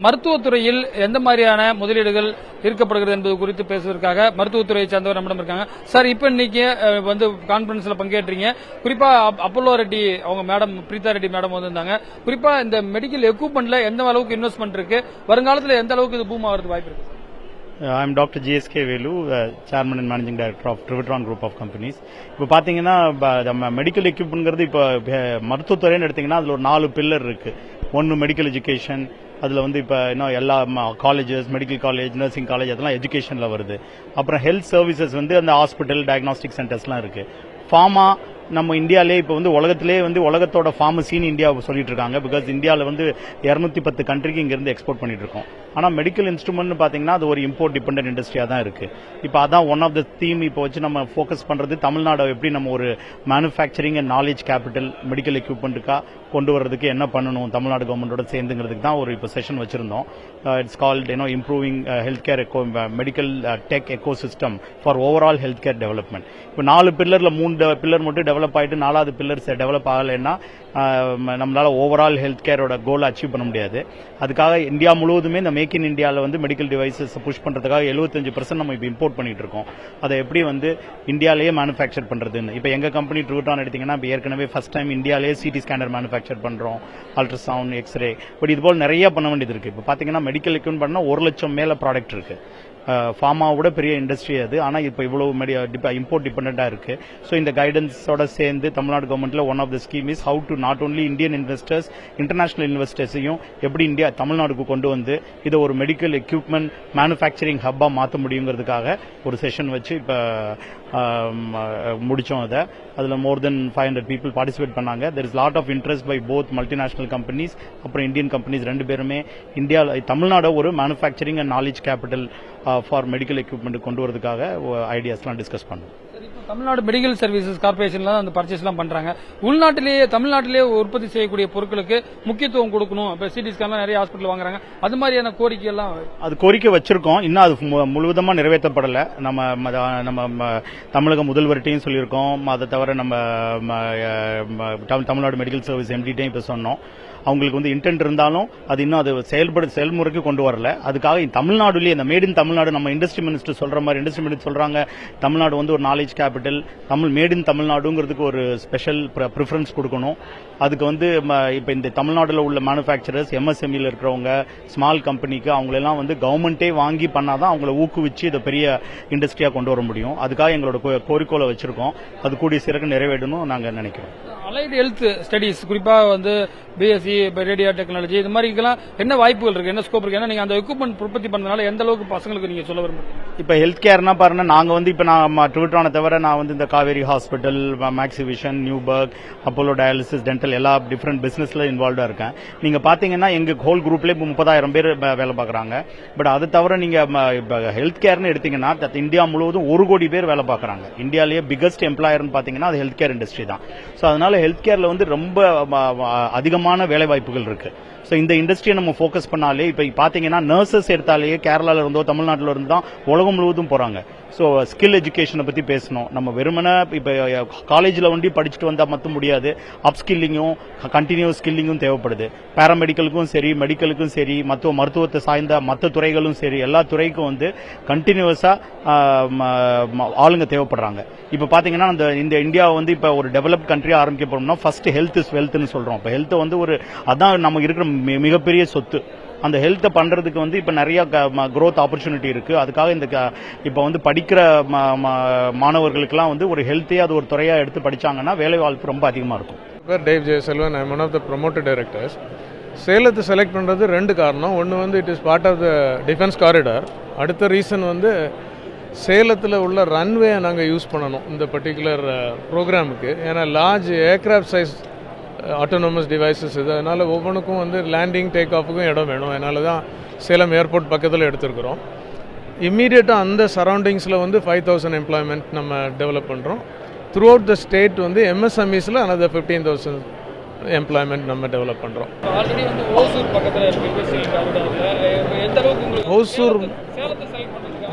மருத்துவத்துறையில் எந்த மாதிரியான முதலீடுகள் ஈர்க்கப்படுகிறது என்பது குறித்து பேசுவதற்காக மருத்துவத்துறையை சார்ந்தவர் நம்மிடம் இருக்காங்க. சார், இப்ப இன்னைக்கு வந்து கான்பரன்ஸ்ல பங்கேற்றீங்க. குறிப்பா அப்போலோ ரெட்டி அவங்க மேடம், பிரீதா ரெட்டி மேடம் வந்திருந்தாங்க. குறிப்பா இந்த மெடிக்கல் எக்யூப்மெண்ட்ல எந்த அளவுக்கு இன்வெஸ்ட்மெண்ட் இருக்கு, வருங்காலத்தில் எந்த அளவுக்கு இது பூம் ஆகிறதுக்கு வாய்ப்பு இருக்கு? I am Dr. GSK Velu, Chairman and Managing Director of Trivitron Group of Companies. இப்போ பார்த்தீங்கன்னா மெடிக்கல் எக்யூப்மெண்ட்ங்கிறது இப்போ மருத்துவத்துறைன்னு எடுத்தீங்கன்னா அதில் ஒரு 4 பில்லர் இருக்கு. ஒன்று மெடிக்கல் எஜுகேஷன், அதில் வந்து இப்போ இன்னும் எல்லா colleges, medical college, nursing college அதெல்லாம் எஜுகேஷனில் வருது. அப்புறம் ஹெல்த் சர்வீசஸ் வந்து அந்த ஹாஸ்பிட்டல், டயக்னாஸ்டிக் சென்டர்ஸ்லாம் இருக்கு. ஃபார்மா நம்ம இந்தியாவிலே இப்போ வந்து உலகத்திலே வந்து உலகத்தோட ஃபார்மசின்னு இந்தியா சொல்லிட்டு இருக்காங்க. பிகாஸ் இந்தியாவில் வந்து 210 கண்ட்ரிக்கு இங்கிருந்து எக்ஸ்போர்ட் பண்ணிட்டு இருக்கோம். ஆனால் மெடிக்கல் இன்ஸ்ட்ருமெண்ட் பார்த்தீங்கன்னா அது ஒரு இம்போர்ட் டிபெண்டன்ட் இண்டஸ்ட்ரியா தான் இருக்கு. இப்போ அதான் ஒன் ஆஃப் த தீம் இப்போ வச்சு நம்ம ஃபோக்கஸ் பண்றது, தமிழ்நாடு எப்படி நம்ம ஒரு manufacturing and knowledge capital medical எக்யூப்மெண்ட்டுக்காக கொண்டு வரதுக்கு என்ன பண்ணணும் தமிழ்நாடு கவர்மெண்டோட சேர்ந்துங்கிறதுக்கு தான் ஒரு இப்போ செஷன் வச்சிருந்தோம். It's called improving health care medical tech echo system for overall health care development. இப்போ 4 பில்லர்ல 3 பில்லர் மட்டும் டெவலப் ஆயிட்டு 4வது பில்லர் டெவலப் ஆகலைன்னா நம்மளால ஓவரால் ஹெல்த் கேரோட கோல் அச்சீவ் பண்ண முடியாது. அதுக்காக இந்தியா முழுவதுமே இந்த மேக் இன் இந்தியாவில் வந்து மெடிக்கல் டிவைசஸ் புஷ் பண்றதுக்காக 75% நம்ம இப்போ இம்போர்ட் பண்ணிட்டு இருக்கோம். அதை எப்படி வந்து இந்தியாலேயே மேனுஃபேக்சர் பண்றதுன்னு இப்போ எங்க கம்பெனி ட்ரூட்டான் எடுத்தீங்கன்னா இப்போ ஏற்கனவே ஃபர்ஸ்ட் டைம் இந்தியாலேயே சிடி ஸ்கேனர் மேனுஃபேக்சர் பண்றோம், அல்ட்ராசவுண்ட், எக்ஸ்ரே. பட் இது போல் நிறைய பண்ண வேண்டியது இருக்கு. இப்போ பாத்தீங்கன்னா மெடிக்கல் எக்யூப்மெண்ட் பண்ணா 1 லட்சம் மேல ப்ராடக்ட் இருக்கு. ஃபார்மாவோட பெரிய இண்டஸ்ட்ரி அது. ஆனால் இப்போ இவ்வளவு இம்போர்ட் டிபெண்டா இருக்கு. ஸோ இந்த கைடன்ஸோட சேர்ந்து தமிழ்நாடு கவர்மெண்ட்ல one of the scheme is how to not only Indian investors, international இன்வெஸ்டர்ஸையும் எப்படி இந்தியா தமிழ்நாடுக்கு கொண்டு வந்து இதை ஒரு மெடிக்கல் எக்யூப்மெண்ட் மேனுஃபேக்சரிங் ஹப்பா மாற்ற முடியுங்கிறதுக்காக ஒரு செஷன் வச்சு இப்போ முடிச்சோம். அதில் மோர் தென் 500 பீப்புள் பார்ட்டிசிபேட் பண்ணாங்க. There is lot of interest by both multinational companies அப்புறம் இந்தியன் கம்பெனிஸ். 2 பேருமே இந்தியாவில் தமிழ்நாடு ஒரு manufacturing and knowledge capital for medical equipment கொண்டு வரதுக்காக ஐடியாஸ்லாம் டிஸ்கஸ் பண்ணோம். தமிழ்நாடு மெடிக்கல் சர்வீசஸ் கார்பரேஷன்ல அந்த பர்ச்சேஸ் எல்லாம் பண்றாங்க. உள்நாட்டிலேயே தமிழ்நாட்டிலேயே உற்பத்தி செய்யக்கூடிய பொருட்களுக்கு முக்கியத்துவம் கொடுக்கணும். இப்ப சிடி ஸ்கேன்லாம் நிறைய ஹாஸ்பிட்டல் வாங்குறாங்க. அது மாதிரியான கோரிக்கை எல்லாம் அது கோரிக்கை வச்சிருக்கோம். இன்னும் அது முழுவதுமா நிறைவேற்றப்படல. நம்ம தமிழக முதல்வர்கிட்டையும் சொல்லியிருக்கோம். அதை தவிர நம்ம தமிழ்நாடு மெடிக்கல் சர்வீஸ் எம்டிட்டையும் இப்ப சொன்னோம். அவங்களுக்கு வந்து இன்டென்ட் இருந்தாலும் அது இன்னும் அது செயல்முறைக்கு கொண்டு வரல. அதுக்காக தமிழ்நாடுலேயே இந்த மேட் இன் தமிழ்நாடு நம்ம இண்டஸ்ட்ரி மினிஸ்டர் சொல்ற மாதிரி இண்டஸ்ட்ரி மினிஸ்டர் சொல்றாங்க தமிழ்நாடு வந்து ஒரு நாலேஜ் கேபிட்டல், மேட் இன் தமிழ்நாடுங்கிறதுக்கு ஒரு ஸ்பெஷல் ப்ரிஃபரன்ஸ் கொடுக்கணும். அதுக்கு வந்து இப்ப இந்த தமிழ்நாடுல உள்ள மேனுஃபேக்சரர்ஸ், எம்எஸ்எம்இல இருக்கிறவங்க, ஸ்மால் கம்பெனிக்கு அவங்களெல்லாம் வந்து கவர்மெண்டே வாங்கி பண்ணாதான் அவங்களை ஊக்குவிச்சு இதை பெரிய இண்டஸ்ட்ரியா கொண்டு வர முடியும். அதுக்காக எங்களோட கோரிக்கோளை வச்சிருக்கோம். அது கூடிய சீக்கிரம் நிறைவேறணும் நாங்க நினைக்கிறோம். அலைடு ஹெல்த் ஸ்டடிஸ் குறிப்பா வந்து பிஎஸ்சி, ரேடியோ டெக்னாலஜி இது மாதிரி என்ன வாய்ப்புகள் இருக்கு, என்ன ஸ்கோப் இருக்கு? ஏன்னா நீங்க அந்த எக்யூப்மெண்ட் உற்பத்தி பண்றதுனால எந்த அளவுக்கு பசங்களுக்கு நீங்க சொல்ல விரும்புறீங்க? இப்ப ஹெல்த் கேர்னா பாருங்க, நாங்க வந்து இப்ப நான் ட்விட்டரான தவிர நான் வந்து இந்த Kaveri hospital, Maxivision, Neuberg, Apollo dialysis, dental எல்லா டிஃபரெண்ட் பிசினஸ்ல இன்வால்வ்டா இருக்கேன். நீங்க பாத்தீங்கன்னா எங்க ஹோல் குரூப்ல 30,000 பேர் வேலை பார்க்கறாங்க. பட் அது தவிர நீங்க ஹெல்த் கேர்னு எடுத்தீங்கன்னா இந்தியா முழுவதும் 1 கோடி பேர் வேலை பார்க்கறாங்க. இந்தியாலேயே பிகஸ்ட் எம்ப்ளாயர்னு பாத்தீங்கன்னா அது ஹெல்த் கேர் இண்டஸ்ட்ரி தான். சோ அதனால ஹெல்த் கேர்ல வந்து ரொம்ப அதிகமான வேலை வாய்ப்புகள் இருக்கு. சோ இந்த இண்டஸ்ட்ரியை நம்ம ஃபோக்கஸ் பண்ணாலே இப்ப பாத்தீங்கன்னா நர்சஸ் எடுத்தாலே கேரளால இருந்தோ தமிழ்நாட்டில இருந்து தான் உலகம் முழுவதும் போறாங்க. சோ ஸ்கில் எஜுகேஷனை பத்தி பேசணும். நம்ம வெறுமனே இப்ப காலேஜ்ல வந்து படிச்சுட்டு வந்தா மட்டும் முடியாது. அப் ஸ்கில்லிங்கும் கண்டினியூஸ் ஸ்கில்லிங்கும் தேவைப்படுது. பாராமெடிக்கலுக்கும் சரி, மெடிக்கலுக்கும் சரி, மருத்துவத்தை சார்ந்த மற்ற துறைகளும் சரி, எல்லா துறைக்கும் வந்து கண்டினியூஸா ஆளுங்க தேவைப்படுறாங்க. இப்ப பாத்தீங்கன்னா இந்த இந்தியா வந்து இப்ப ஒரு டெவலப்ட் கண்ட்ரியா ஆரம்பிக்க போறோம்னா ஃபர்ஸ்ட் ஹெல்த் இஸ் வெல்த்னு சொல்றோம். இப்ப ஹெல்த் வந்து ஒரு அதான் நமக்கு இருக்கிற மிகப்பெரிய சொத்து. அந்த ஹெல்த்தை பண்றதுக்கு வந்து இப்ப நிறைய growth ஆப்பர்ச்சுனிட்டி இருக்கு. அதுக்காக இந்த இப்ப வந்து படிக்கிற மாணவர்களுக்கெல்லாம் வந்து ஒரு ஹெல்த்தையே அது ஒரு துறையா எடுத்து படிச்சாங்கன்னா வேலை வாய்ப்பு ரொம்ப அதிகமா இருக்கும். Dev Jayaselvan, I am one of the promoted directors. சேலத்தை செலக்ட் பண்ணுறது 2 காரணம். ஒன்று வந்து it is part of the defence corridor. அடுத்த ரீசன் வந்து சேலத்தில் உள்ள ரன்வே நாங்கள் யூஸ் பண்ணணும் இந்த பர்டிகுலர் ப்ரோக்ராமுக்கு. ஏன்னா large aircraft size autonomous devices இது. அதனால் ஒவ்வொன்றுக்கும் வந்து லேண்டிங் டேக் ஆஃபுக்கும் இடம் வேணும். அதனால தான் சேலம் ஏர்போர்ட் பக்கத்தில் எடுத்துருக்குறோம். இம்மீடியட்டாக அந்த சரௌண்டிங்ஸில் வந்து 5,000 எம்ப்ளாய்மெண்ட் நம்ம டெவலப் பண்ணுறோம். த்ரூ அவுட் த ஸ்டேட் வந்து எம்எஸ்எம்இஸில் another 15,000 எம்ப்ளாய்மெண்ட் நம்ம டெவலப் பண்ணுறோம்.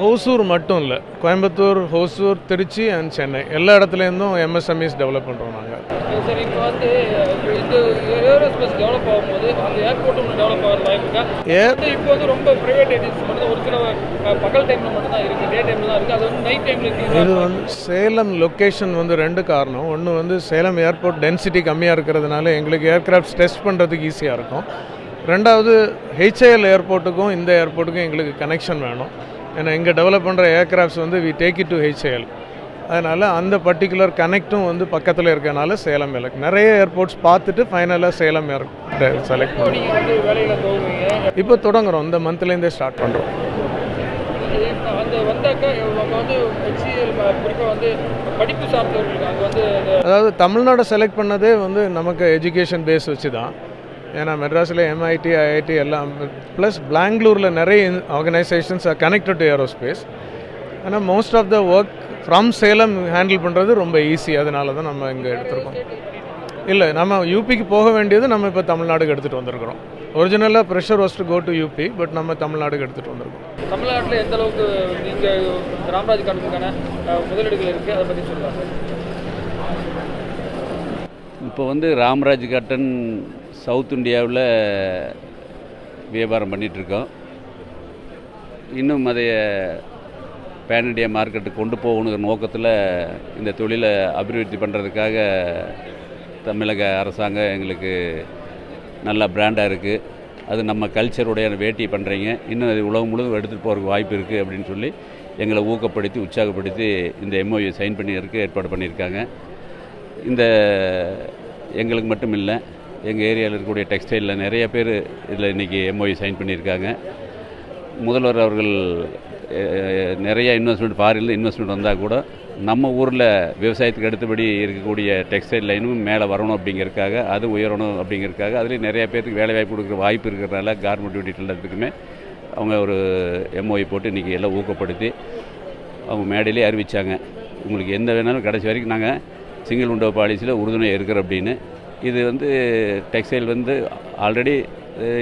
ஹோசூர் மட்டும் இல்லை, கோயம்புத்தூர், ஹோசூர், திருச்சி அண்ட் சென்னை எல்லா இடத்துலேருந்தும் எம்எஸ்எம்இஸ் டெவலப் பண்ணுறோம் நாங்கள். சார் இப்போ வந்து இந்த ஏரோஸ்பேஸ் டெவலப் ஆகும்போது அந்த ஏர்போர்ட் ஒன்று டெவலப் ஆகிறது வாய்ப்பு இருக்கா? இப்போ வந்து ரொம்ப பிரைவேட் ஏஜென்சி மட்டும் ஒரு சில பகல் டைம்ல மட்டும் தான் இருக்கு, டே டைம்ல தான் இருக்கு, அது வந்து நைட் டைம்ல இருக்கு. இது வந்து சேலம் லொக்கேஷன் வந்து ரெண்டு காரணம். ஒன்று வந்து சேலம் ஏர்போர்ட் டென்சிட்டி கம்மியாக இருக்கிறதுனால எங்களுக்கு ஏர்கிராஃப்ட் டெஸ்ட் பண்ணுறதுக்கு ஈஸியாக இருக்கும். ரெண்டாவது ஹெச்ஏஎல் ஏர்போர்ட்டுக்கும் இந்த ஏர்போர்ட்டுக்கும் எங்களுக்கு கனெக்ஷன் வேணும். ஏன்னா இங்கே டெவலப் பண்ணுற ஏர்கிராஃப்ட்ஸ் வந்து we take it to HAL. அதனால் அந்த பர்டிகுலர் கனெக்டும் வந்து பக்கத்தில் இருக்கனால சேலம் எலக்ட் நிறைய ஏர்போர்ட்ஸ் பார்த்துட்டு ஃபைனலாக சேலம் செலக்ட் பண்ணி இப்போ தொடங்குறோம். இந்த மந்த்லேருந்தே ஸ்டார்ட் பண்ணுறோம். அதாவது தமிழ்நாடு செலக்ட் பண்ணதே வந்து நமக்கு எஜுகேஷன் பேஸ் வச்சு தான். ஏன்னா மெட்ராஸில் எம்ஐடி ஐஐடி எல்லாம் ப்ளஸ் பெங்களூரில் நிறைய organisations are connected to aerospace. ஆனால் most of the work from Salem handle பண்ணுறது ரொம்ப ஈஸி. அதனால தான் நம்ம இங்கே எடுத்துருக்கோம். இல்லை, நம்ம யூபிக்கு போக வேண்டியது நம்ம இப்போ தமிழ்நாடுக்கு எடுத்துகிட்டு வந்திருக்கிறோம். ஒரிஜினலாக pressure was to go to UP, but நம்ம தமிழ்நாடுக்கு எடுத்துகிட்டு வந்திருக்கோம். தமிழ்நாட்டில் எந்த அளவுக்கு நீங்கள் ராம்ராஜ் கார்டனுக்கான முதலீடுகள் இருக்குது, அதை பற்றி சொல்லலாம். இப்போ வந்து ராம்ராஜ் கார்டன் சவுத் இந்தியாவில் வியாபாரம் பண்ணிகிட்ருக்கோம். இன்னும் அதை பேன் இண்டியா மார்க்கெட்டுக்கு கொண்டு போகணுங்கிற நோக்கத்தில் இந்த தொழிலை அபிவிருத்தி பண்ணுறதுக்காக தமிழக அரசாங்கம் எங்களுக்கு நல்ல பிராண்டாக இருக்குது. அது நம்ம கல்ச்சருடைய வேட்டி பண்ணுறீங்க, இன்னும் அது உலகம் முழுவதும் எடுத்துகிட்டு போகிறதுக்கு வாய்ப்பு இருக்குது அப்படின்னு சொல்லி எங்களை ஊக்கப்படுத்தி உற்சாகப்படுத்தி இந்த எம்ஓயு சைன் பண்ணியிருக்கு ஏற்பாடு பண்ணியிருக்காங்க. இந்த எங்களுக்கு மட்டும் இல்லை, எங்கள் ஏரியாவில் இருக்கக்கூடிய டெக்ஸ்டைலில் நிறைய பேர் இதில் இன்றைக்கி எம்ஓயு சைன் பண்ணியிருக்காங்க. முதல்வர் அவர்கள் நிறைய இன்வெஸ்ட்மெண்ட் ஃபாரினில் இன்வெஸ்ட்மெண்ட் வந்தால் கூட நம்ம ஊரில் விவசாயத்துக்கு அடுத்தபடி இருக்கக்கூடிய டெக்ஸ்டைல் லைனும் மேலே வரணும் அப்படிங்கிறதுக்காக, அது உயரணும் அப்படிங்கிறதுக்காக, அதுலேயும் நிறைய பேருக்கு வேலை வாய்ப்பு கொடுக்குற வாய்ப்பு இருக்கிறதுனால கார்மெண்ட் யூனிட் எல்லாத்துக்குமே அவங்க ஒரு எம்ஓஐ போட்டு இன்றைக்கி எல்லாம் ஊக்கப்படுத்தி அவங்க மேடையிலே அறிவித்தாங்க, உங்களுக்கு எந்த வேணாலும் கடைசி வரைக்கும் நாங்கள் சிங்கிள் விண்டோ பாலிசியில் உறுதுணையாக இருக்கிறோம் அப்படின்னு. இது வந்து டெக்ஸ்டைல் வந்து ஆல்ரெடி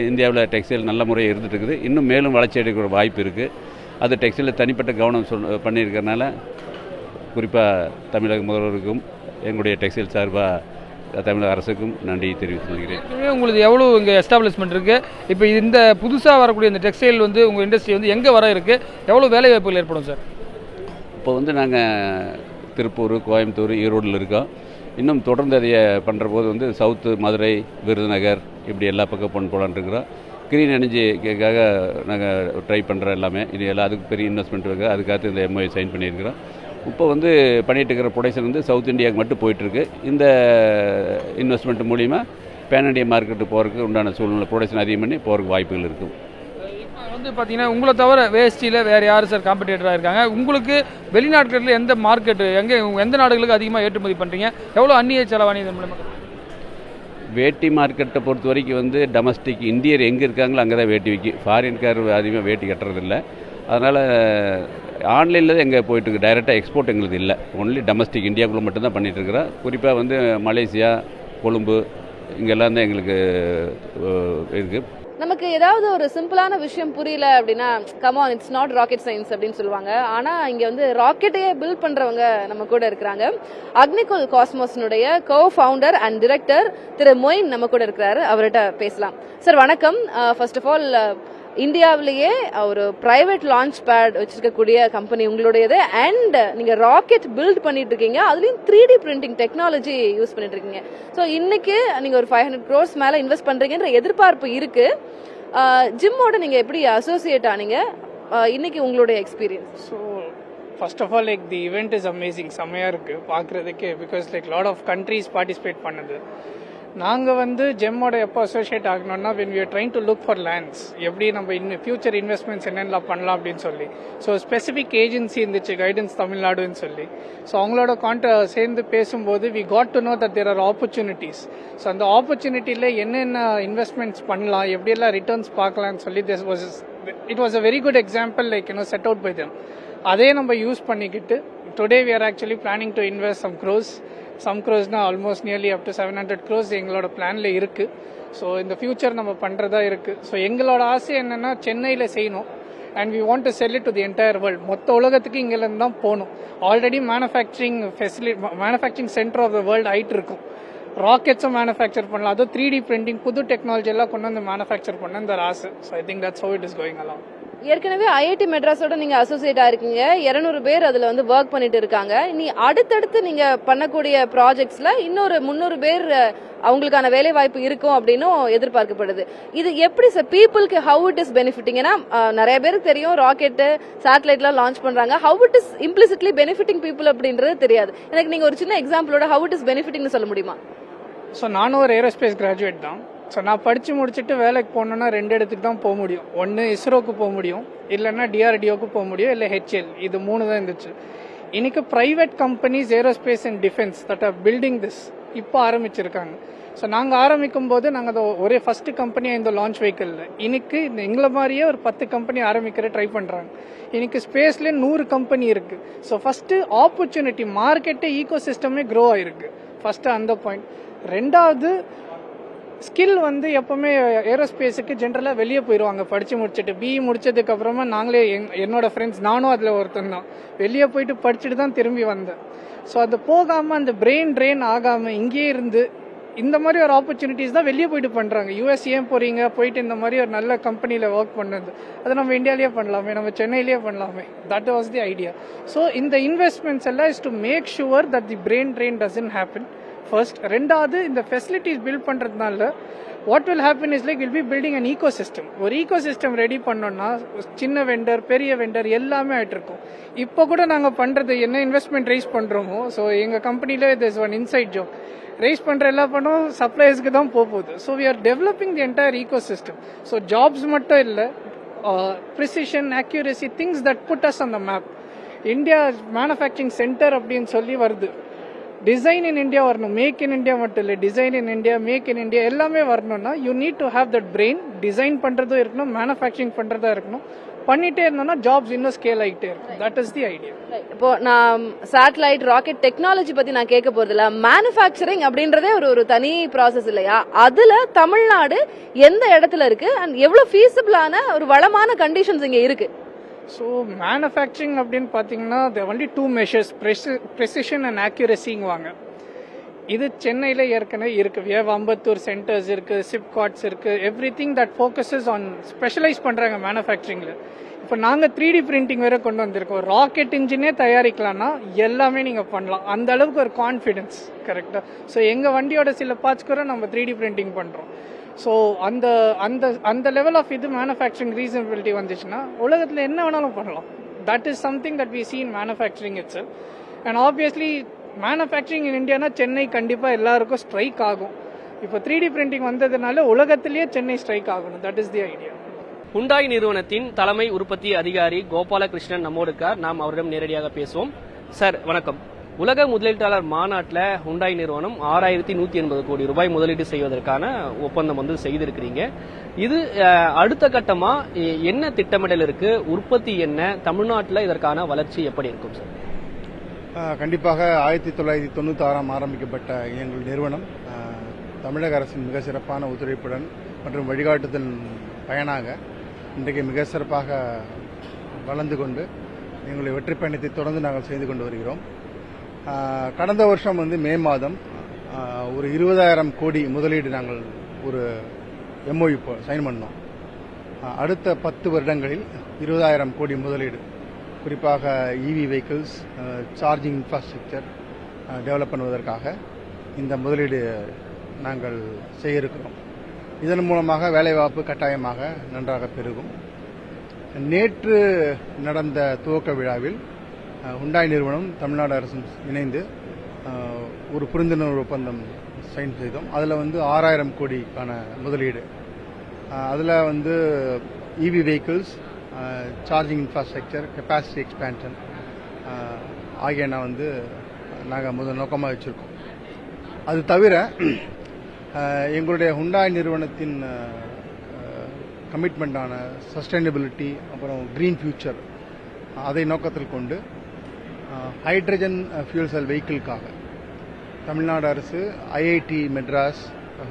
இந்தியாவில் டெக்ஸ்டைல் நல்ல முறையாக இருந்துகிட்டு இருக்குது. இன்னும் மேலும் வளர்ச்சி அடைக்கிற வாய்ப்பு இருக்குது. அது டெக்ஸ்டைலில் தனிப்பட்ட கவனம் பண்ணியிருக்கிறதுனால குறிப்பாக தமிழக முதல்வருக்கும் எங்களுடைய டெக்ஸ்டைல் சார்பாக தமிழக அரசுக்கும் நன்றி தெரிவித்து கொள்கிறேன். உங்களுக்கு எவ்வளோ இங்கே எஸ்டாப்ளிஷ்மெண்ட் இருக்குது? இப்போ இந்த புதுசாக வரக்கூடிய இந்த டெக்ஸ்டைல் வந்து உங்கள் இண்டஸ்ட்ரி வந்து எங்கே வர இருக்குது? எவ்வளோ வேலை வாய்ப்புகள் ஏற்படும் சார்? இப்போ வந்து நாங்கள் திருப்பூர், கோயம்புத்தூர், ஈரோடில் இருக்கோம். இன்னும் தொடர்ந்து அதை பண்ணுற போது வந்து சவுத்து, மதுரை, விருதுநகர் இப்படி எல்லா பக்கம் போகலான்னு இருக்கிறோம். க்ரீன் எனர்ஜிக்காக நாங்கள் ட்ரை பண்ணுற எல்லாமே இது எல்லாம் அதுக்கு பெரிய இன்வெஸ்ட்மெண்ட் இருக்குது. அதுக்காக இந்த எம்ஓஐ சைன் பண்ணியிருக்கிறோம். இப்போ வந்து பண்ணிகிட்டு இருக்கிற ப்ரொடக்ஷன் வந்து சவுத் இந்தியாவுக்கு மட்டும் போயிட்டுருக்கு. இந்த இன்வெஸ்ட்மெண்ட் மூலிமா பேன் இண்டியா மார்க்கெட்டு போகிறதுக்கு உண்டான சூழ்நிலை ப்ரொடக்ஷன் அதிகம் பண்ணி போகிறதுக்கு வாய்ப்புகள் இருக்கும். இப்போ வந்து பார்த்தீங்கன்னா உங்களை தவிர வேஸ்டியில் வேறு யார் சார் காம்படிட்டராக இருக்காங்க? உங்களுக்கு வெளிநாட்டுகளில் எந்த மார்க்கெட்டு, எந்த நாடுகளுக்கு அதிகமாக ஏற்றுமதி பண்ணுறீங்க? எவ்வளோ அந்நிய செலவாணி இதன் மூலமாக? வேட்டி மார்க்கெட்டை பொறுத்த வரைக்கும் வந்து டொமஸ்டிக் இந்தியர் எங்கே இருக்காங்களோ அங்கே தான் வேட்டி விற்கி, ஃபாரின்கார் அதிகமாக வேட்டி கட்டுறதில்ல. அதனால் ஆன்லைனில் தான் எங்கே போயிட்டுருக்கு, டைரெக்டாக எக்ஸ்போர்ட் எங்களுக்கு இல்லை. ஒன்லி டொமஸ்டிக் இந்தியாவுக்குள்ளே மட்டும்தான் பண்ணிகிட்ருக்குறோம். குறிப்பாக வந்து மலேசியா, கொழும்பு இங்கெல்லாம் தான் எங்களுக்கு இருக்குது. நமக்கு ஏதாவது ஒரு சிம்பிளான விஷயம் புரியல அப்படின்னா, come on it's not rocket science அப்படின்னு சொல்லுவாங்க. ஆனா இங்க வந்து ராக்கெட்டையே பில்ட் பண்றவங்க நம்ம கூட இருக்கிறாங்க. அக்னிகுல் காஸ்மோஸ்னுடைய co founder and director Thiru Moin நம்ம கூட இருக்கிறாரு. அவர்கிட்ட பேசலாம். சார் வணக்கம். ஃபர்ஸ்ட் ஆஃப் ஆல், இந்தியாவிலேயே ஒரு பிரைவேட் லான்ச் பேட் வச்சிருக்கக்கூடிய கம்பெனி உங்களுடையது. அண்ட் நீங்க ராக்கெட் பில்ட் பண்ணிட்டு இருக்கீங்க, அதுலயும் 3D பிரிண்டிங் டெக்னாலஜி யூஸ் பண்ணிட்டு இருக்கீங்க. ஸோ இன்னைக்கு நீங்க ஒரு 500 crores மேல இன்வெஸ்ட் பண்றீங்கன்ற எதிர்பார்ப்பு இருக்கு. ஜிம்மோட நீங்க எப்படி அசோசியேட் ஆனீங்க? இன்னைக்கு உங்களுடைய experience. So first of all like the event is amazing, செம்மையாக இருக்குது பார்க்குறதுக்கு. Because like lot of countries participate பண்ணுது. நாங்கள் வந்து ஜெம்மோட எப்போ அசோசியேட் ஆகணும்னா when we are trying to look for lands, எப்படி நம்ம ஃபியூச்சர் இன்வெஸ்ட்மெண்ட்ஸ் என்னென்னலாம் பண்ணலாம் அப்படின்னு சொல்லி. ஸோ ஸ்பெசிஃபிக் ஏஜென்சி இருந்துச்சு, கைடன்ஸ் தமிழ்நாடுன்னு சொல்லி. ஸோ அவங்களோட சேர்ந்து பேசும்போது we got to know that there are opportunities. So அந்த ஆப்பர்ச்சுனிட்டியில் என்னென்ன இன்வெஸ்ட்மெண்ட்ஸ் பண்ணலாம், எப்படியெல்லாம் ரிட்டர்ன்ஸ் பார்க்கலான்னு சொல்லி it was a very good example like set out by them. அதே நம்ம யூஸ் பண்ணிக்கிட்டு today we are actually planning to invest some crores almost nearly up to 700 crores எங்களோட பிளான்ல இருக்கு. ஸோ இந்த ஃபியூச்சர் நம்ம பண்றதா இருக்கு. ஸோ எங்களோட ஆசை என்னன்னா சென்னையில் செய்யணும். And we want to sell it to the entire world. மொத்த உலகத்துக்கு இங்கிருந்து தான் போகணும். Already manufacturing centre of the world ஆயிட்டு இருக்கும். ராக்கெட்ஸும் மேனுஃபேக்சர் பண்ணலாம், அதுவும் 3D பிரிண்டிங் புது டெக்னாலஜி எல்லாம் கொண்டு வந்து மேனுஃபேக்சர் பண்ண இந்த ஆசை. So I think that's how it is going along. ஏற்கனவே ஐஐடி மெட்ராஸோட நீங்க அசோசியேட் ஆயிருக்கீங்க, 200 பேர் அதுல வந்து ஒர்க் பண்ணிட்டு இருக்காங்க. இனி அடுத்தடுத்து நீங்க பண்ணக்கூடிய ப்ராஜெக்ட்ஸ்ல இன்னொரு 300 பேர் அவங்களுக்கான வேலை வாய்ப்பு இருக்கும் அப்படின்னும் எதிர்பார்க்கப்படுது. இது எப்படி சார் பீப்புளுக்கு ஹவு இட் இஸ் பெனிஃபிட்டிங்? ஏன்னா நிறைய பேருக்கு தெரியும் ராக்கெட் சேட்டலைட்லாம் லான்ச் பண்றாங்க, how it is implicitly benefiting people அப்படின்றது தெரியாது. எனக்கு நீங்க ஒரு சின்ன எக்ஸாம்பிளோட ஹவு இட் இஸ் பெனிஃபிட்டிங்னு சொல்ல முடியுமா? ஸோ நானும் ஒரு ஏரோஸ்பேஸ் கிராஜுவேட் தான். ஸோ நான் படித்து முடிச்சுட்டு வேலைக்கு போகணுன்னா 2 இடத்துக்கு தான் போக முடியும். ஒன்று இஸ்ரோக்கு போக முடியும், இல்லைன்னா டிஆர்டிஓக்கு போக முடியும், இல்லை ஹெச்எல். இது 3 தான் இருந்துச்சு. இன்னைக்கு private companies aerospace and defence that R building this இப்போ ஆரம்பிச்சிருக்காங்க. ஸோ நாங்கள் ஆரம்பிக்கும் போது நாங்கள் அதை ஒரே ஃபர்ஸ்ட் கம்பெனியாக இந்த லான்ச் வெஹிக்கிளில் இன்னைக்கு எங்களை மாதிரியே ஒரு 10 கம்பெனி ஆரம்பிக்கிற ட்ரை பண்ணுறாங்க. இன்னைக்கு ஸ்பேஸ்ல 100 கம்பெனி இருக்கு. ஸோ ஃபர்ஸ்ட் ஆப்பர்ச்சுனிட்டி மார்க்கெட்டே ஈகோ சிஸ்டமே க்ரோ ஆயிருக்கு. ஃபர்ஸ்ட் அந்த பாயிண்ட். ரெண்டாவது ஸ்கில் வந்து எப்பவுமே ஏரோஸ்பேஸுக்கு ஜென்ரலாக வெளியே போயிடுவாங்க படித்து முடிச்சுட்டு. பிஇ முடிச்சதுக்கு அப்புறமா நாங்களே என்னோட ஃப்ரெண்ட்ஸ், நானும் அதில் ஒருத்தன் தான், வெளியே போயிட்டு படிச்சுட்டு தான் திரும்பி வந்தேன். ஸோ அது போகாமல் அந்த பிரெயின் ட்ரெயின் ஆகாமல் இங்கேயே இருந்து இந்த மாதிரி ஒரு ஆப்பர்ச்சுனிட்டிஸ் தான் வெளியே போயிட்டு பண்ணுறாங்க. யூஎஸ் ஏன் போறீங்க, போயிட்டு இந்த மாதிரி ஒரு நல்ல கம்பெனியில் ஒர்க் பண்ணது, அது நம்ம இந்தியாவிலேயே பண்ணலாமே, நம்ம சென்னையிலேயே பண்ணலாமே. That was the idea. So இந்த இன்வெஸ்ட்மெண்ட்ஸ் எல்லாம் is to make sure that the brain drain doesn't happen first. ரெண்டாவது இந்த ஃபெசிலிட்டிஸ் பில்ட் பண்ணுறதுனால what will happen is like we be building an ecosystem. ஒரு ஈகோ சிஸ்டம் ரெடி பண்ணோம்னா சின்ன vendor பெரிய vendor எல்லாமே ஆகிட்டு இருக்கும். இப்போ கூட நாங்கள் பண்ணுறது என்ன இன்வெஸ்ட்மெண்ட் ரைஸ் பண்ணுறோமோ, ஸோ எங்கள் கம்பெனியில் this one inside joke, raise பண்ணுற எல்லா பணம் சப்ளைஸ்க்கு தான் போகுது. So we are developing the entire ecosystem. So jobs மட்டும் இல்லை, precision, accuracy, things that put us on the map. India manufacturing centre அப்படின்னு சொல்லி வருது. டிசைன் இன் இந்தியா வரணும், மேக் இன் இந்தியா மட்டும் இல்லை, design in India, make in India எல்லாமே வரணும்னா you need to have that brain. Design பண்ணுறதும் இருக்கணும், மேனுஃபேக்சரிங் பண்ணுறதா இருக்கணும். பண்ணிட்டே இருந்தோம்னா ஜாப்ஸ் இன்னும் ஸ்கேல் ஆகிட்டே இருக்கும். That is the idea. இப்போ நான் சேட்டலைட் ராக்கெட் டெக்னாலஜி பத்தி நான் கேட்க போறது இல்ல, மேனுஃபேக்சரிங் அப்படின்றதே ஒரு தனி ப்ராசஸ் இல்லையா? அதுல தமிழ்நாடு எந்த இடத்துல இருக்கு அண்ட் எவ்வளவு ஃபீஸபிளான ஒரு வளமான கண்டிஷன்ஸ் இங்க இருக்கு? ஸோ மேனுஃபேக்சரிங் அப்படின்னு பார்த்தீங்கன்னா ஒன்லி 2 மெஷர்ஸ், ப்ரெசிஷன் அண்ட் ஆக்யூரசிங்குவாங்க. இது சென்னையில் ஏற்கனவே இருக்கு. வி ஹேவ் அம்பத்தூர் சென்டர்ஸ் இருக்கு, சிப்காட்ஸ் இருக்கு, every thing that focuses on specialise பண்ணுறாங்க மேனுஃபேக்சரிங்கில். இப்போ நாங்கள் 3D பிரிண்டிங் வேற கொண்டு வந்திருக்கோம். ராக்கெட் இன்ஜினே தயாரிக்கலாம்னா எல்லாமே நீங்கள் பண்ணலாம், அந்த அளவுக்கு ஒரு கான்ஃபிடென்ஸ். கரெக்டாக. ஸோ எங்கள் வண்டியோட சில பார்ட்ஸ் கூட நம்ம 3D பிரிண்டிங் பண்ணுறோம். ஸோ அந்த அந்த அந்த லெவல் ஆஃப் இது மேனுஃபேக்சரிங் ரீசனபிலிட்டி வந்துச்சுன்னா உலகத்தில் என்ன வேணாலும் பண்ணலாம். That is something that we see in manufacturing itself. And obviously manufacturing in இந்தியானா சென்னை கண்டிப்பாக எல்லாருக்கும் ஸ்ட்ரைக் ஆகும். இப்போ 3D பிரிண்டிங் வந்ததுனால உலகத்திலேயே சென்னை ஸ்ட்ரைக் ஆகணும். That is the idea. Hyundai நிறுவனத்தின் தலைமை உற்பத்தி அதிகாரி கோபாலகிருஷ்ணன் நம்மோடு இருக்கார். நாம் அவரிடம் நேரடியாக பேசுவோம். சார் வணக்கம். உலக முதலீட்டாளர் மாநாட்டில் ஹுண்டாய் நிறுவனம் 6180 கோடி ரூபாய் முதலீடு செய்வதற்கான ஒப்பந்தம் வந்து செய்திருக்கிறீங்க. இது அடுத்த கட்டமா என்ன திட்டமிடல் இருக்கு, உற்பத்தி என்ன, தமிழ்நாட்டில் இதற்கான வளர்ச்சி எப்படி இருக்கும் சார்? கண்டிப்பாக 1996 ஆரம்பிக்கப்பட்ட எங்கள் நிறுவனம் தமிழக அரசின் மிக சிறப்பான ஒத்துழைப்புடன் மற்றும் வழிகாட்டுதல் பயனாக இன்றைக்கு மிக சிறப்பாக வளர்ந்து கொண்டு எங்களுடைய வெற்றி பயணத்தை தொடர்ந்து நாங்கள் செய்து கொண்டு வருகிறோம். கடந்த வருஷம் மே மாதம் ஒரு 20,000 கோடி முதலீடு நாங்கள் ஒரு எம்ஓயு சைன் பண்ணோம். அடுத்த 10 வருடங்களில் 20,000 கோடி முதலீடு, குறிப்பாக EV vehicles, charging infrastructure develop பண்ணுவதற்காக இந்த முதலீடு நாங்கள் செய்ய இருக்கிறோம். இதன் மூலமாக வேலைவாய்ப்பு கட்டாயமாக நன்றாக பெருகும். நேற்று நடந்த துவக்க விழாவில் ஹுண்டாய் நிறுவனம் தமிழ்நாடு அரசும் இணைந்து ஒரு புரிந்துணர்வு ஒப்பந்தம் சைன் செய்தோம். அதில் 6,000 கோடிக்கான முதலீடு. அதில் EV vehicles, charging infrastructure, capacity expansion ஆகியன நாங்கள் முதல் நோக்கமாக வச்சுருக்கோம். அது தவிர எங்களுடைய ஹுண்டாய் நிறுவனத்தின் கமிட்மெண்டான சஸ்டைனபிலிட்டி, அப்புறம் கிரீன் ஃபியூச்சர், அதை நோக்கத்தில் கொண்டு ஹைட்ரஜன் ஃபியூல் செல் வெஹிக்கிளுக்காக தமிழ்நாடு அரசு, ஐஐடி மெட்ராஸ்,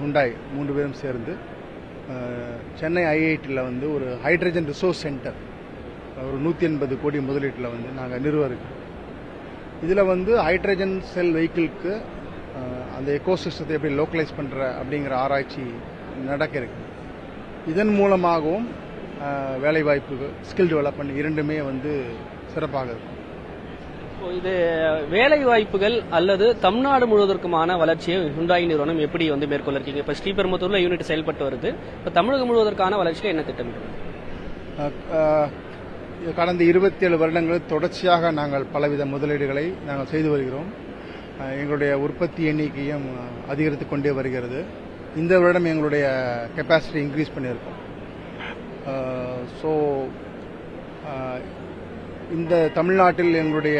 ஹுண்டாய் 3 பேரும் சேர்ந்து சென்னை ஐஐடியில் ஒரு ஹைட்ரஜன் ரிசோர்ஸ் சென்டர் ஒரு 180 கோடி முதலீட்டில் நாங்கள் நிறுவ இருக்கோம். இதில் ஹைட்ரஜன் செல் வெஹிக்கிளுக்கு அந்த எக்கோசிஸ்டத்தை எப்படி லோக்கலைஸ் பண்ணுற அப்படிங்கிற ஆராய்ச்சி நடக்க இருக்கு. இதன் மூலமாகவும் வேலைவாய்ப்பு, ஸ்கில் டெவலப்மெண்ட் இரண்டுமே வந்து சிறப்பாக இருக்கும். இது வேலை வாய்ப்புகள் அல்லது தமிழ்நாடு முழுவதற்குமான வளர்ச்சியை ஹுண்டாய் நிறுவனம் எப்படி வந்து மேற்கொள்ள இருக்கீங்க? இப்ப ஸ்ரீபெரும்புத்தூர்ல யூனிட் செயல்பட்டு வருது. இப்ப தமிழகம் முழுவதற்கான வளர்ச்சிக்கு என்ன திட்டமிடுங்க? கடந்த 27 வருடங்கள் தொடர்ச்சியாக நாங்கள் பலவித முதலீடுகளை நாங்கள் செய்து வருகிறோம். எங்களுடைய உற்பத்தி எண்ணிக்கையும் அதிகரித்து கொண்டே வருகிறது. இந்த வருடம் எங்களுடைய கெப்பாசிட்டி இன்க்ரீஸ் பண்ணியிருக்கோம். ஸோ இந்த தமிழ்நாட்டில் எங்களுடைய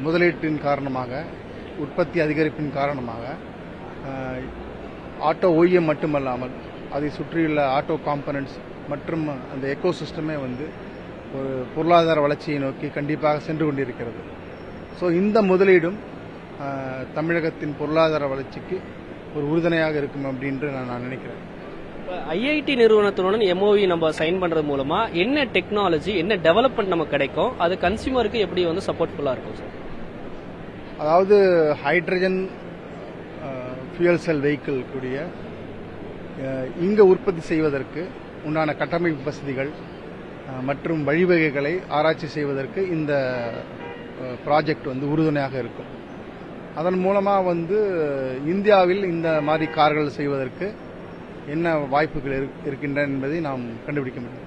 முதலீட்டின் காரணமாக, உற்பத்தி அதிகரிப்பின் காரணமாக ஆட்டோ OEM மட்டுமல்லாமல் அதை சுற்றியுள்ள ஆட்டோ காம்பனன்ட்ஸ் மற்றும் அந்த எக்கோசிஸ்டமே வந்து ஒரு பொருளாதார வளர்ச்சியை நோக்கி கண்டிப்பாக சென்று கொண்டிருக்கிறது. ஸோ இந்த முதலீடும் தமிழகத்தின் பொருளாதார வளர்ச்சிக்கு ஒரு உறுதுணையாக இருக்கும் அப்படின்னு நான் நினைக்கிறேன். ஐஐடி நிறுவனத்துடன் MOU நம்ம சைன் பண்றது மூலமா என்ன டெக்னாலஜி, என்ன டெவலப்மெண்ட் நமக்கு கிடைக்கும், அது கன்சியூமருக்கு எப்படி வந்து சப்போர்ட்ஃபுல்லா இருக்கும் சார்? அதாவது ஹைட்ரஜன் ஃபியூயல் செல் வெஹிக்கிள் கூடிய இங்கே உற்பத்தி செய்வதற்கு உண்டான கட்டமைப்பு வசதிகள் மற்றும் வழிவகைகளை ஆராய்ச்சி செய்வதற்கு இந்த ப்ராஜெக்ட் வந்து உறுதுணையாக இருக்கும். அதன் மூலமாக வந்து இந்தியாவில் இந்த மாதிரி கார்கள் செய்வதற்கு என்ன வாய்ப்புகள் இருக்கின்றன என்பதை நாம் கண்டுபிடிக்க முடியும்.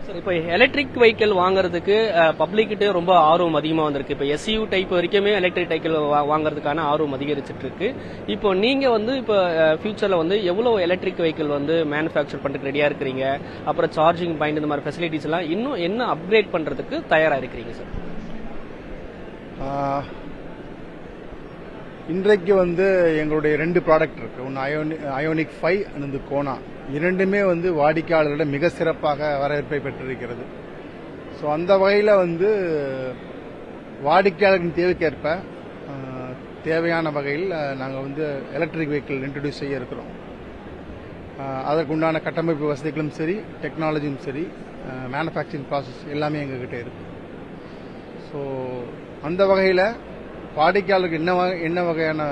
சார், இப்போ எலக்ட்ரிக் வெஹிக்கிள் வாங்குறதுக்கு பப்ளிக்கிட்ட ரொம்ப ஆர்வம் அதிகமாக வந்திருக்கு. இப்போ SUV டைப் வரைக்குமே எலக்ட்ரிக் வெஹிக்கிள் வாங்குறதுக்கான ஆர்வம் அதிகரிச்சிட்டு இருக்கு. இப்போ நீங்க வந்து இப்போ ஃபியூச்சர்ல வந்து எவ்வளவு எலக்ட்ரிக் வெஹிக்கிள் வந்து மேனுஃபேக்சர் பண்றதுக்கு ரெடியா இருக்கிறீங்க? அப்புறம் சார்ஜிங் பாயிண்ட் இந்த மாதிரி ஃபெசிலிட்டிஸ் எல்லாம் இன்னும் என்ன அப்கிரேட் பண்றதுக்கு தயாரா இருக்கிறீங்க சார்? இன்றைக்கு வந்து எங்களுடைய 2 ப்ராடக்ட் இருக்கு. ஒன்று அயோனிக் 5 அண்ட் கோனா. இரண்டுமே வந்து வாடிக்கையாளர்களிடம் மிக சிறப்பாக வரவேற்பை பெற்றிருக்கிறது. ஸோ அந்த வகையில் வந்து வாடிக்கையாளர்களின் தேவைக்கேற்ப தேவையான வகையில் நாங்கள் வந்து எலக்ட்ரிக் வெஹிக்கிள் இன்ட்ரடியூஸ் செய்ய இருக்கிறோம். அதற்குண்டான கட்டமைப்பு வசதிகளும் சரி, டெக்னாலஜியும் சரி, மேனுஃபேக்சரிங் ப்ராசஸ் எல்லாமே எங்ககிட்ட இருக்கு. ஸோ அந்த வகையில் வாடிக்கையாளருக்கு என்ன வகையான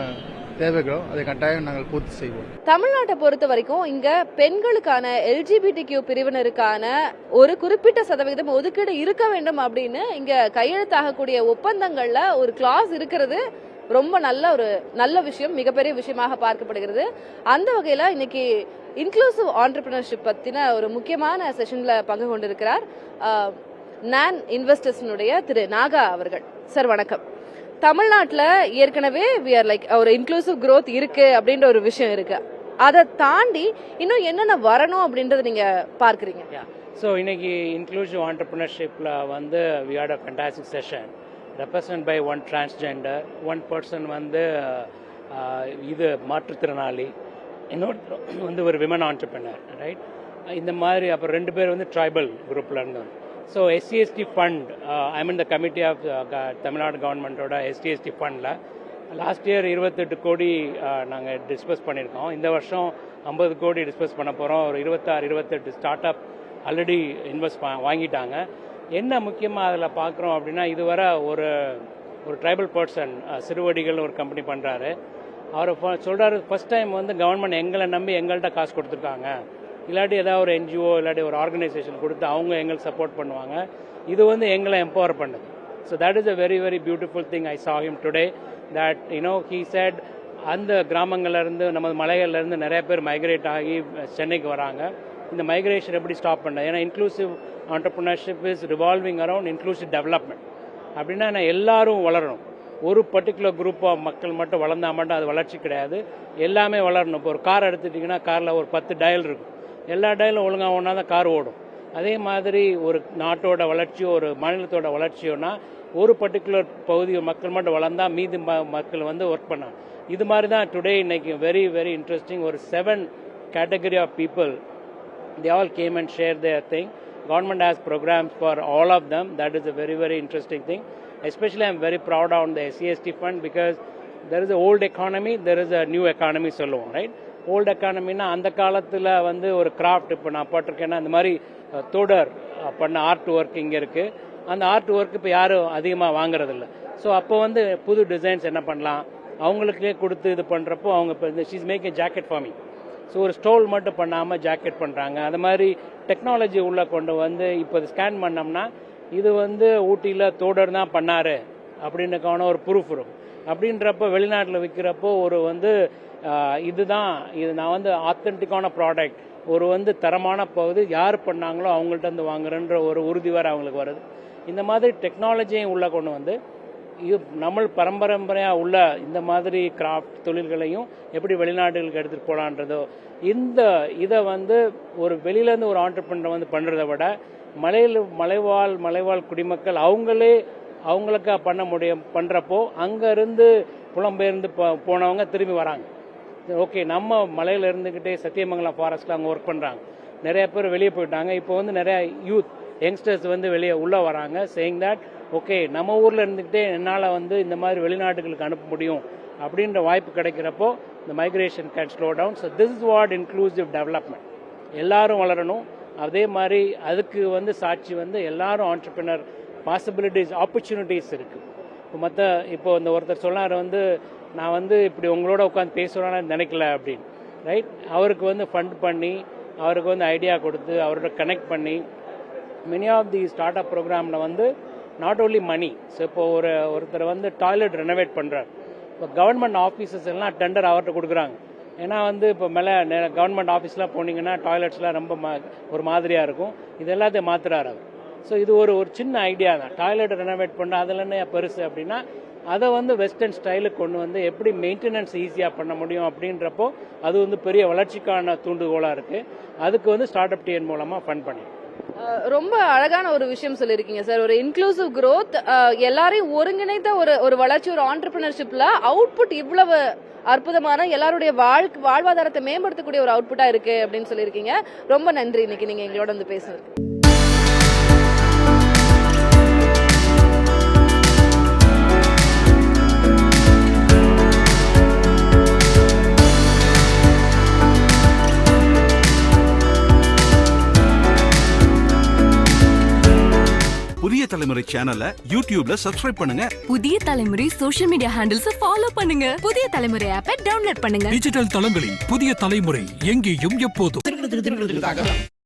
தேவைகளோ அதை கட்டாயம் நாங்கள் பூர்த்தி செய்வோம். தமிழ்நாட்டை பொறுத்த வரைக்கும் இங்க பெண்களுக்கான LGBTQ பிரிவினருக்கான ஒரு குறிப்பிட்ட சதவீதம் ஒதுக்கீடு இருக்க வேண்டும் அப்படின்னு இங்க கையெழுத்தாகக்கூடிய ஒப்பந்தங்கள்ல ஒரு கிளாஸ் இருக்கிறது ரொம்ப நல்ல விஷயம், மிகப்பெரிய விஷயமாக பார்க்கப்படுகிறது. அந்த வகையில இன்னைக்கு இன்க்ளூசிவ் ஆண்டர்பிரினர்ஷிப் பத்தின ஒரு முக்கியமான செஷன்ல பங்கு கொண்டிருக்கிறார் NAN இன்வெஸ்டர்ஸ்னுடைய திரு நாகா அவர்கள். சார் வணக்கம். தமிழ்நாட்டில் ஏற்கனவே ஒரு இன்க்ளூசிவ் growth இருக்கு அப்படின்ற ஒரு விஷயம் இருக்கு. அதை தாண்டி இன்னும் என்னென்ன வரணும் அப்படின்றத நீங்க பார்க்குறீங்க? ஸோ இன்னைக்கு இன்க்ளூசிவ் ஆண்டர்பிரினர்ஷிப்பில் வந்து we had a fantastic session represented by one transgender, one person வந்து இது மாற்றுத்திறனாளி, இன்னொரு வந்து ஒரு விமன் ஆண்டர்பிரினர், ரைட்? இந்த மாதிரி அப்புறம் 2 பேர் வந்து ட்ரைபல் குரூப்பில் இருந்தோம். So SC/ST fund, I mean the committee of Tamil Nadu கவர்மெண்ட்டோட SC/ST ஃபண்டில் லாஸ்ட் இயர் 28 கோடி நாங்கள் டிஸ்பஸ் பண்ணியிருக்கோம். இந்த வருஷம் 50 கோடி டிஸ்பஸ் பண்ண போகிறோம். ஒரு 26-28 ஸ்டார்ட் அப் ஆல்ரெடி இன்வெஸ்ட் வாங்கிட்டாங்க. என்ன முக்கியமாக அதில் பார்க்குறோம் அப்படின்னா, இதுவரை ஒரு ட்ரைபல் பர்சன் சிறுவடிகள் ஒரு கம்பெனி பண்ணுறாரு. அவர் சொல்கிறாரு, ஃபர்ஸ்ட் டைம் வந்து கவர்மெண்ட் எங்களை நம்பி எங்கள்கிட்ட காசு கொடுத்துருக்காங்க, இல்லாட்டி ஏதாவது ஒரு NGO இல்லாட்டி ஒரு ஆர்கனைசேஷன் கொடுத்து அவங்க எங்களுக்கு சப்போர்ட் பண்ணுவாங்க. இது வந்து எங்களை எம்பவர் பண்ணுது. So that is a very very beautiful thing. I saw him today that he said அந்த கிராமங்கள்லேருந்து நமது மலைகள்லேருந்து நிறைய பேர் மைக்ரேட் ஆகி சென்னைக்கு வராங்க. இந்த மைக்ரேஷன் எப்படி ஸ்டாப் பண்ண? ஏன்னா inclusive entrepreneurship is revolving around inclusive development. அப்படின்னா எல்லாரும் வளரணும். ஒரு பர்டிகுலர் குரூப் ஆஃப் மக்கள் மட்டும் வளர்ந்தா மட்டும் அது வளர்ச்சி கிடையாது. எல்லாமே வளரணும். இப்போ ஒரு கார் எடுத்துட்டிங்கன்னா காரில் ஒரு 10 டயல் இருக்கும். எல்லா டயலும் ஒழுங்காக ஒன்றா தான் கார் ஓடும். அதே மாதிரி ஒரு நாட்டோட வளர்ச்சியோ ஒரு மாநிலத்தோட வளர்ச்சியோனா ஒரு பர்டிகுலர் பகுதி மக்கள் மட்டும் வளர்ந்தா மீதி மக்கள் வந்து ஒர்க் பண்ணாங்க. இது மாதிரி தான் டுடே இன்னைக்கு வெரி வெரி இன்ட்ரெஸ்டிங். ஒரு 7 category of people, they all came and shared their thing. Government has programs for all of them. That is a very very interesting thing. Especially I am very proud on the SC/ST fund because there is a old economy, there is a new economy சொல்லுவோம், right? Old எக்கானமின்னா அந்த காலத்தில் வந்து ஒரு craft, இப்போ நான் போட்டிருக்கேன்னா இந்த மாதிரி தோடர் பண்ண ஆர்ட் ஒர்க் இங்கே இருக்குது. அந்த ஆர்ட் ஒர்க் இப்போ யாரும் அதிகமாக வாங்குறதில்ல. ஸோ அப்போ வந்து புது டிசைன்ஸ் என்ன பண்ணலாம், அவங்களுக்கே கொடுத்து இது பண்ணுறப்போ அவங்க இப்போ இந்த she's make jacket forming. So ஒரு ஸ்டோல் மட்டும் பண்ணாமல் ஜாக்கெட் பண்ணுறாங்க. அது மாதிரி டெக்னாலஜி உள்ளே கொண்டு வந்து இப்போ ஸ்கேன் பண்ணோம்னா இது வந்து ஊட்டியில் தோடர் தான் பண்ணார் அப்படின்னுக்கான ஒரு ப்ரூஃப் இருக்கும். அப்படின்றப்போ வெளிநாட்டில் விற்கிறப்போ ஒரு வந்து இதுதான் இது நான் வந்து ஆத்தென்டிக்கான ப்ராடக்ட், ஒரு வந்து தரமான பகுதி யார் பண்ணாங்களோ அவங்கள்ட்ட வந்து வாங்குறன்ற ஒரு உறுதி வேறு அவங்களுக்கு வருது. இந்த மாதிரி டெக்னாலஜியும் உள்ளே கொண்டு வந்து இது நம்ம பரம்பரையாக உள்ள இந்த மாதிரி கிராஃப்ட் தொழில்களையும் எப்படி வெளிநாடுகளுக்கு எடுத்துகிட்டு போகலான்றதோ, இந்த இதை வந்து ஒரு வெளியிலேருந்து ஒரு ஆண்டர்பிரினர் வந்து பண்ணுறதை விட மலைவாழ் குடிமக்கள் அவங்களுக்கு பண்ண முடியும் பண்ணுறப்போ அங்கேருந்து புலம்பெயர்ந்து போனவங்க திரும்பி வராங்க. ஓகே, நம்ம மலையில் இருந்துக்கிட்டே சத்தியமங்கலம் ஃபாரஸ்ட்டில் அங்கே ஒர்க் பண்ணுறாங்க, நிறைய பேர் வெளியே போயிட்டாங்க. இப்போ வந்து நிறைய யங்ஸ்டர்ஸ் வந்து உள்ளே வராங்க, சேயிங் தட் ஓகே நம்ம ஊரில் இருந்துக்கிட்டே என்னால் வந்து இந்த மாதிரி வெளிநாட்டுகளுக்கு அனுப்ப முடியும் அப்படின்ற வாய்ப்பு கிடைக்கிறப்போ இந்த migration can slow down. So this is what inclusive development. எல்லாரும் வளரணும். அதே மாதிரி அதுக்கு வந்து சாட்சி வந்து எல்லாரும் ஆண்டர்பிரினர் பாசிபிலிட்டிஸ் ஆப்பர்ச்சுனிட்டிஸ் இருக்குது. இப்போ இந்த ஒருத்தர் சொன்னார் வந்து நான் வந்து இப்படி உங்களோட உட்காந்து பேசுகிறான்னு நினைக்கல அப்படின்னு, ரைட்? அவருக்கு வந்து ஃபண்ட் பண்ணி அவருக்கு வந்து ஐடியா கொடுத்து அவரோட கனெக்ட் பண்ணி many of the start up ப்ரோக்ராமில் வந்து நாட் ஓன்லி மணி. ஸோ இப்போ ஒருத்தர் வந்து டாய்லெட் ரெனோவேட் பண்ணுறார். இப்போ கவர்மெண்ட் ஆஃபீஸஸ் எல்லாம் டெண்டர் அவர்கிட்ட கொடுக்குறாங்க. ஏன்னா வந்து இப்போ கவர்மெண்ட் ஆஃபீஸ்லாம் போனீங்கன்னா டாய்லெட்ஸ்லாம் ரொம்ப ஒரு மாதிரியாக இருக்கும். இது எல்லாத்தையும் மாற்றுறாரு அவர். ஸோ இது ஒரு சின்ன ஐடியா தான். டாய்லெட் ரெனோவேட் பண்ண அதில் என்ன பெருசு அப்படின்னா அதை வந்து வெஸ்டர்ன் ஸ்டைலுக்கு கொண்டு வந்து எப்படி மெயின்டெனன்ஸ் ஈஸியாக பண்ண முடியும் அப்படின்றப்போ அது வந்து பெரிய வளர்ச்சிக்கான தூண்டுகோலாக இருக்குது. அதுக்கு வந்து ஸ்டார்ட் அப் டிஎன் மூலமாக ஃபண்ட் பண்ணி ரொம்ப அழகான ஒரு விஷயம் சொல்லியிருக்கீங்க சார். ஒரு இன்க்ளூசிவ் growth, எல்லாரையும் ஒருங்கிணைத்த ஒரு வளர்ச்சி, ஒரு ஆண்டர்பிரினர்ஷிப்ல அவுட்புட் இவ்வளவு அற்புதமான எல்லாருடைய வாழ்வாதாரத்தை மேம்படுத்தக்கூடிய ஒரு அவுட்புட்டா இருக்கு அப்படின்னு சொல்லியிருக்கீங்க. ரொம்ப நன்றி இன்னைக்கு நீங்க எங்களோட வந்து பேசுனதுக்கு. புதிய தலைமுறை சேனலை யூடியூப்ல சப்ஸ்கிரைப் பண்ணுங்க. புதிய தலைமுறை சோஷியல் மீடியா ஹேண்டில்ஸ் ஃபாலோ பண்ணுங்க. புதிய தலைமுறை ஆப்பை டவுன்லோட் பண்ணுங்க. டிஜிட்டல் தளங்களில் புதிய தலைமுறை எங்கேயும் எப்போதும்.